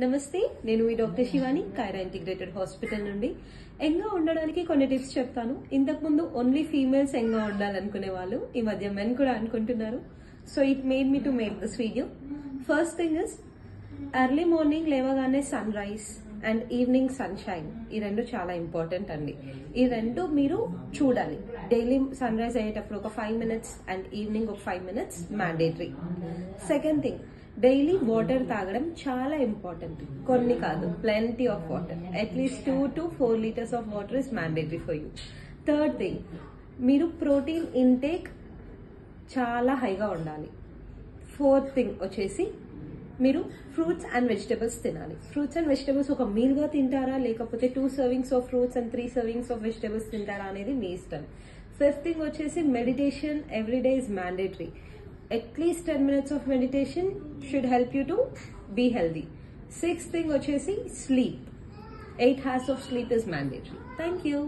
నమస్తే, నేను మీ doctor Shivani, Kyra integrated hospital నుండి. యంగ్గా ఉండడానికి కొన్ని టిప్స్ చెప్తాను. ఇంతకుముందు ఓన్లీ ఫీమేల్స్ యంగ్గా ఉండాలనుకునే వాళ్ళు ఈ మధ్య మెన్ కూడా అనుకుంటున్నారు. So it made me to make this video. First thing is early morning లేవగానే sunrise and evening sunshine, ఈ రెండు చాలా ఇంపార్టెంట్ అండి. ఈ రెండు మీరు చూడాలి. డైలీ సన్ రైజ్ అయ్యేటప్పుడు ఒక 5 minutes అండ్ ఈవినింగ్ ఒక 5 minutes mandatory. Second thing, daily water తాగడం చాలా ఇంపార్టెంట్. కొన్ని కాదు, plenty of water, at least 2 to 4 liters of water is mandatory for you. Third thing, మీరు ప్రోటీన్ ఇంటేక్ చాలా హైగా ఉండాలి. ఫోర్త్ థింగ్ వచ్చేసి మీరు ఫ్రూట్స్ అండ్ వెజిటబుల్స్ తినాలి. ఫ్రూట్స్ అండ్ వెజిటబుల్స్ ఒక మీల్ గా తింటారా, లేకపోతే 2 servings of fruits and 3 servings of vegetables తింటారా అనేది మీ ఇష్టం. ఫిఫ్త్ థింగ్ వచ్చేసి meditation every day is mandatory. At least 10 minutes of meditation should help you to be healthy. Sixth thing, sleep. 8 hours of sleep is mandatory. Thank you.